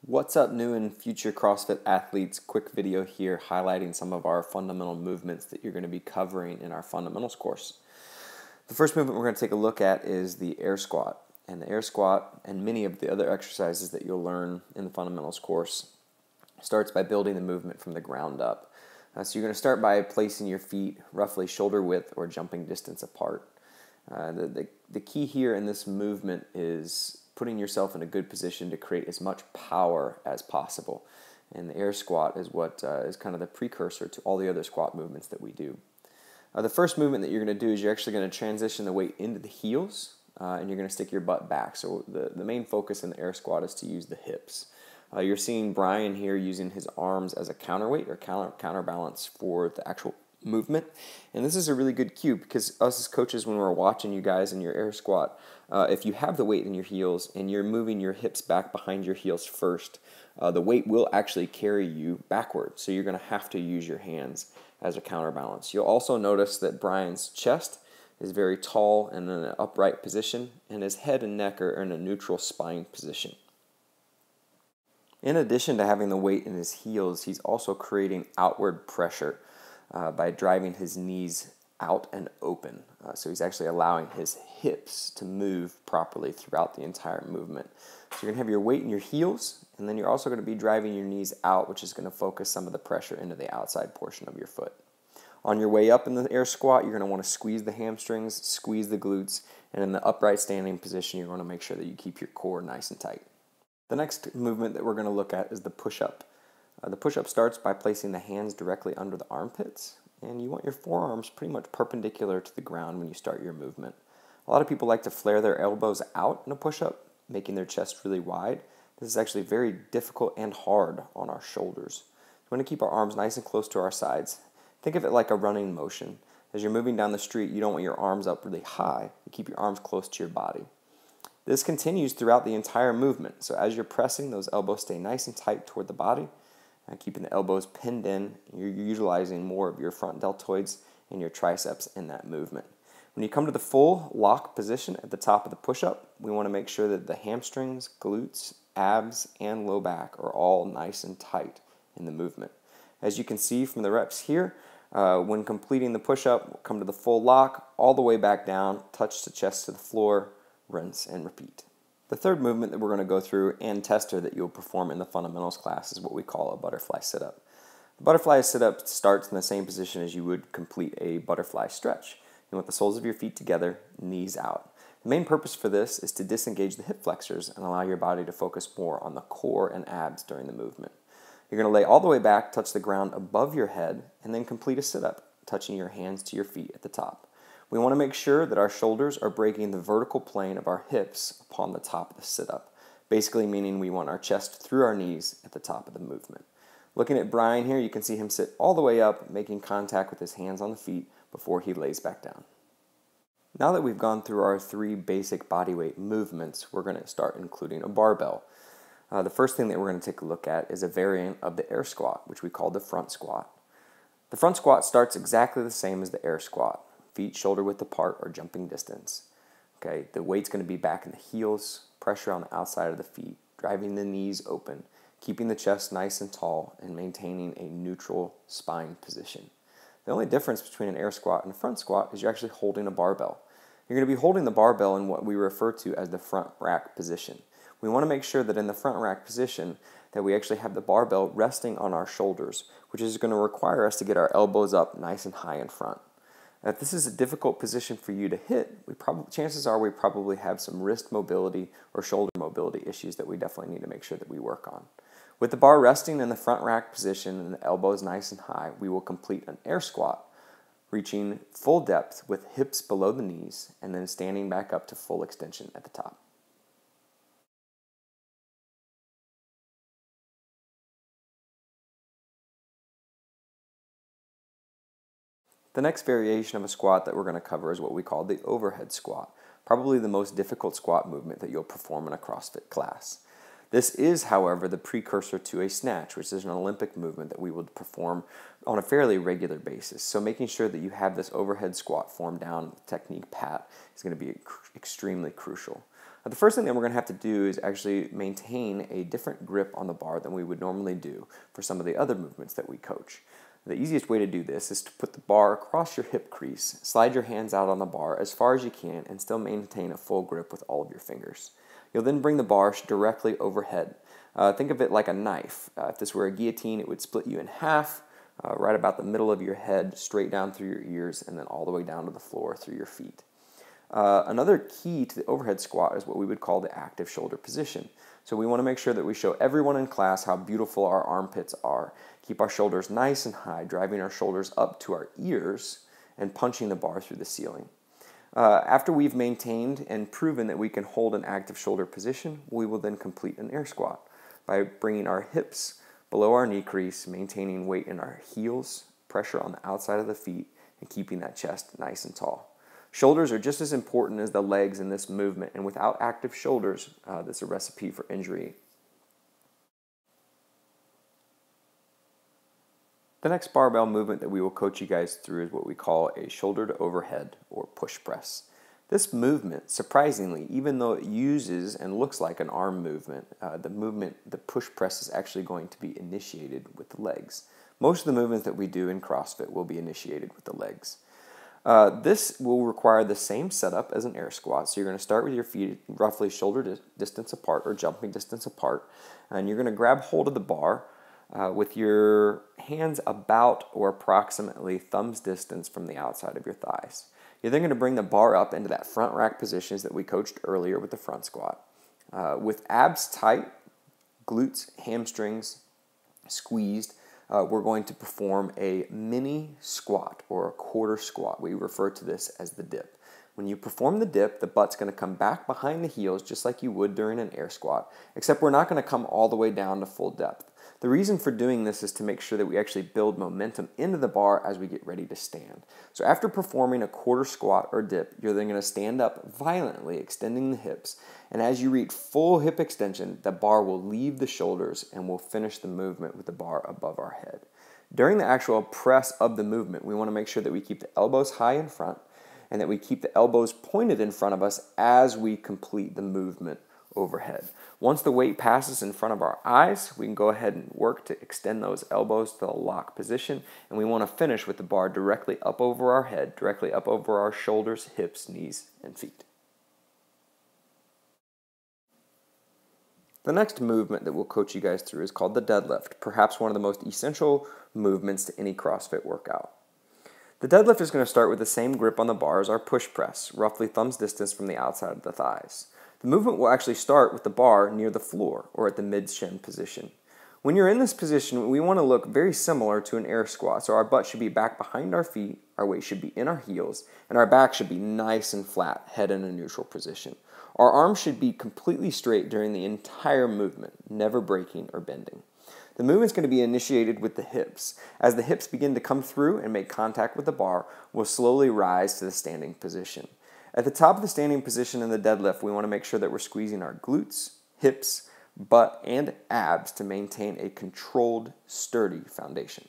What's up, new and future CrossFit athletes? Quick video here highlighting some of our fundamental movements that you're going to be covering in our fundamentals course. The first movement we're going to take a look at is the air squat. And the air squat and many of the other exercises that you'll learn in the fundamentals course starts by building the movement from the ground up. So you're going to start by placing your feet roughly shoulder width or jumping distance apart. The key here in this movement is putting yourself in a good position to create as much power as possible. And the air squat is what is kind of the precursor to all the other squat movements that we do. The first movement that you're going to do is you're actually going to transition the weight into the heels, and you're going to stick your butt back. So the main focus in the air squat is to use the hips. You're seeing Brian here using his arms as a counterweight or counterbalance for the actual movement. And this is a really good cue because us as coaches, when we're watching you guys in your air squat, if you have the weight in your heels and you're moving your hips back behind your heels first, the weight will actually carry you backward. So you're going to have to use your hands as a counterbalance. You'll also notice that Brian's chest is very tall and in an upright position, and his head and neck are in a neutral spine position. In addition to having the weight in his heels, he's also creating outward pressure by driving his knees out and open. So he's actually allowing his hips to move properly throughout the entire movement. So you're going to have your weight in your heels, and then you're also going to be driving your knees out, which is going to focus some of the pressure into the outside portion of your foot. On your way up in the air squat, you're going to want to squeeze the hamstrings, squeeze the glutes, and in the upright standing position, you're going to make sure that you keep your core nice and tight. The next movement that we're going to look at is the push-up. The push-up starts by placing the hands directly under the armpits, and you want your forearms pretty much perpendicular to the ground when you start your movement. A lot of people like to flare their elbows out in a push-up, making their chest really wide. This is actually very difficult and hard on our shoulders. We want to keep our arms nice and close to our sides. Think of it like a running motion. As you're moving down the street, you don't want your arms up really high. You keep your arms close to your body. This continues throughout the entire movement. So as you're pressing, those elbows stay nice and tight toward the body. Keeping the elbows pinned in, you're utilizing more of your front deltoids and your triceps in that movement. When you come to the full lock position at the top of the push-up, we want to make sure that the hamstrings, glutes, abs, and low back are all nice and tight in the movement. As you can see from the reps here, when completing the push-up, we'll come to the full lock, all the way back down, touch the chest to the floor, rinse and repeat. The third movement that we're going to go through and tester that you'll perform in the fundamentals class is what we call a butterfly sit-up. The butterfly sit-up starts in the same position as you would complete a butterfly stretch. You want the soles of your feet together, knees out. The main purpose for this is to disengage the hip flexors and allow your body to focus more on the core and abs during the movement. You're going to lay all the way back, touch the ground above your head, and then complete a sit-up, touching your hands to your feet at the top. We want to make sure that our shoulders are breaking the vertical plane of our hips upon the top of the sit-up, basically meaning we want our chest through our knees at the top of the movement. Looking at Brian here, you can see him sit all the way up, making contact with his hands on the feet before he lays back down. Now that we've gone through our three basic bodyweight movements, we're going to start including a barbell. The first thing that we're going to take a look at is a variant of the air squat, which we call the front squat. The front squat starts exactly the same as the air squat. Feet shoulder width apart or jumping distance. Okay, the weight's going to be back in the heels, pressure on the outside of the feet, driving the knees open, keeping the chest nice and tall, and maintaining a neutral spine position. The only difference between an air squat and a front squat is you're actually holding a barbell. You're going to be holding the barbell in what we refer to as the front rack position. We want to make sure that in the front rack position that we actually have the barbell resting on our shoulders, which is going to require us to get our elbows up nice and high in front. Now, if this is a difficult position for you to hit, chances are we probably have some wrist mobility or shoulder mobility issues that we definitely need to make sure that we work on. With the bar resting in the front rack position and the elbows nice and high, we will complete an air squat, reaching full depth with hips below the knees and then standing back up to full extension at the top. The next variation of a squat that we're going to cover is what we call the overhead squat, probably the most difficult squat movement that you'll perform in a CrossFit class. This is, however, the precursor to a snatch, which is an Olympic movement that we would perform on a fairly regular basis. So making sure that you have this overhead squat form down with technique pat is going to be extremely crucial. The first thing that we're going to have to do is actually maintain a different grip on the bar than we would normally do for some of the other movements that we coach. The easiest way to do this is to put the bar across your hip crease, slide your hands out on the bar as far as you can, and still maintain a full grip with all of your fingers. You'll then bring the bar directly overhead. Think of it like a knife. If this were a guillotine, it would split you in half, right about the middle of your head, straight down through your ears, and then all the way down to the floor through your feet. Another key to the overhead squat is what we would call the active shoulder position. So we want to make sure that we show everyone in class how beautiful our armpits are. Keep our shoulders nice and high, driving our shoulders up to our ears and punching the bar through the ceiling. After we've maintained and proven that we can hold an active shoulder position, we will then complete an air squat by bringing our hips below our knee crease, maintaining weight in our heels, pressure on the outside of the feet, and keeping that chest nice and tall. Shoulders are just as important as the legs in this movement, and without active shoulders, that's a recipe for injury. The next barbell movement that we will coach you guys through is what we call a shoulder to overhead or push press. This movement, surprisingly, even though it uses and looks like an arm movement, the push press is actually going to be initiated with the legs. Most of the movements that we do in CrossFit will be initiated with the legs. This will require the same setup as an air squat. So you're going to start with your feet roughly shoulder distance apart or jumping distance apart. And you're going to grab hold of the bar with your hands about or approximately thumb's distance from the outside of your thighs. You're then going to bring the bar up into that front rack positions that we coached earlier with the front squat. With abs tight, glutes, hamstrings squeezed, we're going to perform a mini squat or a quarter squat. We refer to this as the dip. When you perform the dip, the butt's going to come back behind the heels just like you would during an air squat, except we're not going to come all the way down to full depth. The reason for doing this is to make sure that we actually build momentum into the bar as we get ready to stand. So after performing a quarter squat or dip, you're then going to stand up violently, extending the hips. And as you reach full hip extension, the bar will leave the shoulders and we'll finish the movement with the bar above our head. During the actual press of the movement, we want to make sure that we keep the elbows high in front and that we keep the elbows pointed in front of us as we complete the movement overhead. Once the weight passes in front of our eyes, we can go ahead and work to extend those elbows to the lock position, and we want to finish with the bar directly up over our head, directly up over our shoulders, hips, knees, and feet. The next movement that we'll coach you guys through is called the deadlift, perhaps one of the most essential movements to any CrossFit workout. The deadlift is going to start with the same grip on the bar as our push press, roughly thumb's distance from the outside of the thighs. The movement will actually start with the bar near the floor or at the mid-shin position. When you're in this position, we want to look very similar to an air squat. So our butt should be back behind our feet, our weight should be in our heels, and our back should be nice and flat, head in a neutral position. Our arms should be completely straight during the entire movement, never breaking or bending. The movement's going to be initiated with the hips. As the hips begin to come through and make contact with the bar, we'll slowly rise to the standing position. At the top of the standing position in the deadlift, we want to make sure that we're squeezing our glutes, hips, butt, and abs to maintain a controlled, sturdy foundation.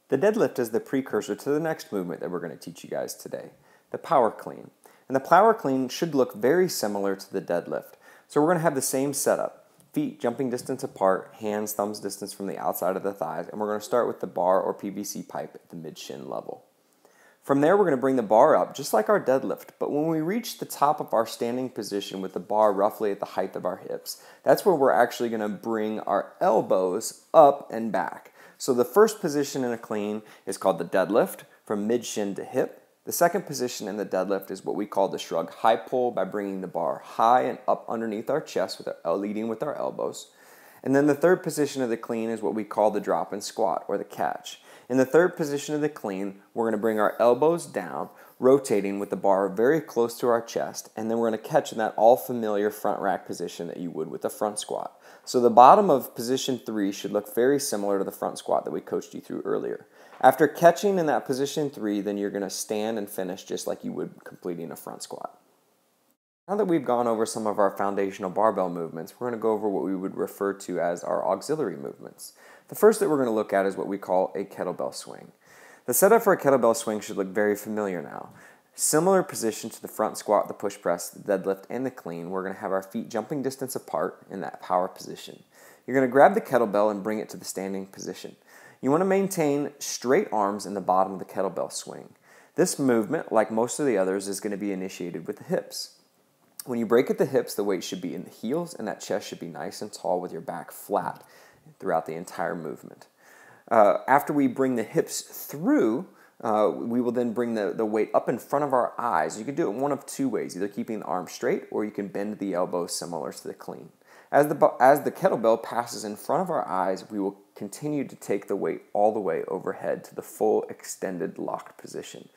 The deadlift is the precursor to the next movement that we're going to teach you guys today, the power clean. And the power clean should look very similar to the deadlift. So we're going to have the same setup. Feet jumping distance apart, hands thumbs distance from the outside of the thighs, and we're going to start with the bar or PVC pipe at the mid-shin level. From there, we're going to bring the bar up just like our deadlift, but when we reach the top of our standing position with the bar roughly at the height of our hips, that's where we're actually going to bring our elbows up and back. So the first position in a clean is called the deadlift, from mid-shin to hip. The second position in the deadlift is what we call the shrug high pull, by bringing the bar high and up underneath our chest, leading with our elbows. And then the third position of the clean is what we call the drop and squat, or the catch. In the third position of the clean, we're going to bring our elbows down, rotating with the bar very close to our chest, and then we're going to catch in that all-familiar front rack position that you would with a front squat. So the bottom of position 3 should look very similar to the front squat that we coached you through earlier. After catching in that position 3, then you're going to stand and finish just like you would completing a front squat. Now that we've gone over some of our foundational barbell movements, we're going to go over what we would refer to as our auxiliary movements. The first that we're going to look at is what we call a kettlebell swing. The setup for a kettlebell swing should look very familiar now. Similar position to the front squat, the push press, the deadlift, and the clean. We're going to have our feet jumping distance apart in that power position. You're going to grab the kettlebell and bring it to the standing position. You want to maintain straight arms in the bottom of the kettlebell swing. This movement, like most of the others, is going to be initiated with the hips. When you break at the hips, the weight should be in the heels, and that chest should be nice and tall with your back flat throughout the entire movement. After we bring the hips through, we will then bring the weight up in front of our eyes. You can do it one of two ways, either keeping the arm straight or you can bend the elbows similar to the clean. As the kettlebell passes in front of our eyes, we will continue to take the weight all the way overhead to the full extended locked position.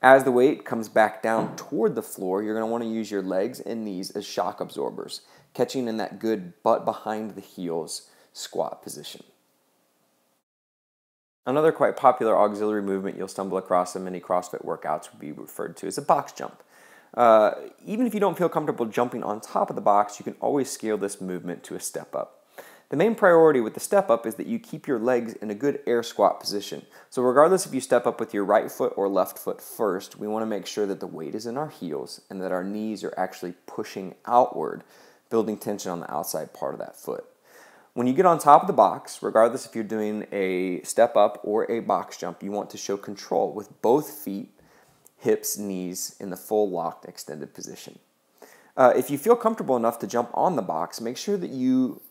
As the weight comes back down toward the floor, you're going to want to use your legs and knees as shock absorbers, catching in that good butt behind the heels squat position. Another quite popular auxiliary movement you'll stumble across in many CrossFit workouts would be referred to as a box jump. Even if you don't feel comfortable jumping on top of the box, you can always scale this movement to a step up. The main priority with the step up is that you keep your legs in a good air squat position. So regardless if you step up with your right foot or left foot first, we want to make sure that the weight is in our heels and that our knees are actually pushing outward, building tension on the outside part of that foot. When you get on top of the box, regardless if you're doing a step up or a box jump, you want to show control with both feet, hips, knees in the full locked extended position. If you feel comfortable enough to jump on the box, make sure that you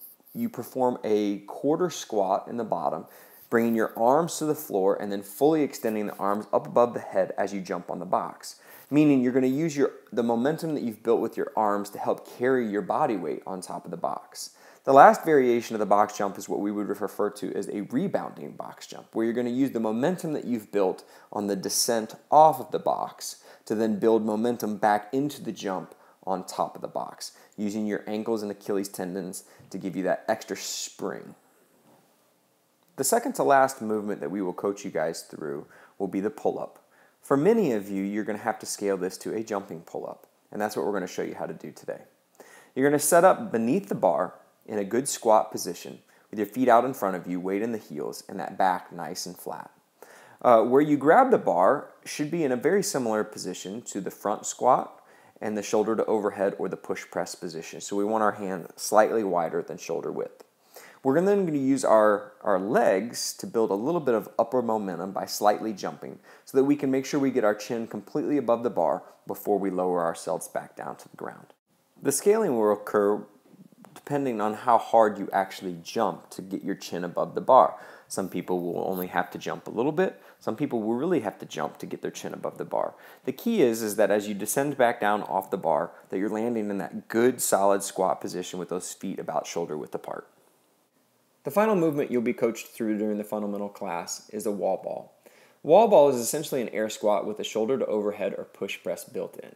perform a quarter squat in the bottom, bringing your arms to the floor and then fully extending the arms up above the head as you jump on the box. Meaning you're going to use the momentum that you've built with your arms to help carry your body weight on top of the box. The last variation of the box jump is what we would refer to as a rebounding box jump, where you're going to use the momentum that you've built on the descent off of the box to then build momentum back into the jump on top of the box, using your ankles and Achilles tendons to give you that extra spring. The second to last movement that we will coach you guys through will be the pull-up. For many of you, you're going to have to scale this to a jumping pull-up, and that's what we're going to show you how to do today. You're going to set up beneath the bar in a good squat position with your feet out in front of you, weight in the heels, and that back nice and flat. Where you grab the bar should be in a very similar position to the front squat and the shoulder to overhead or the push press position. So we want our hand slightly wider than shoulder width. We're then going to use our legs to build a little bit of upward momentum by slightly jumping so that we can make sure we get our chin completely above the bar before we lower ourselves back down to the ground. The scaling will occur depending on how hard you actually jump to get your chin above the bar. Some people will only have to jump a little bit. Some people will really have to jump to get their chin above the bar. The key is that as you descend back down off the bar, that you're landing in that good solid squat position with those feet about shoulder width apart. The final movement you'll be coached through during the fundamental class is a wall ball. Wall ball is essentially an air squat with a shoulder to overhead or push press built in.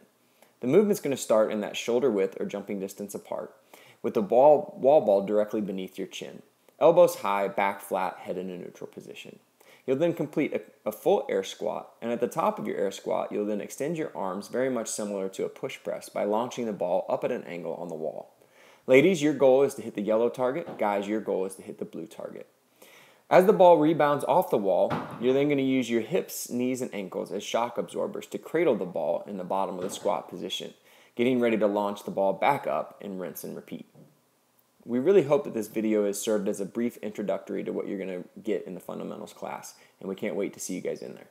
The movement's going to start in that shoulder width or jumping distance apart, with the wall ball directly beneath your chin. Elbows high, back flat, head in a neutral position. You'll then complete a full air squat, and at the top of your air squat, you'll then extend your arms very much similar to a push press by launching the ball up at an angle on the wall. Ladies, your goal is to hit the yellow target. Guys, your goal is to hit the blue target. As the ball rebounds off the wall, you're then going to use your hips, knees, and ankles as shock absorbers to cradle the ball in the bottom of the squat position, getting ready to launch the ball back up and rinse and repeat. We really hope that this video has served as a brief introductory to what you're going to get in the fundamentals class, and we can't wait to see you guys in there.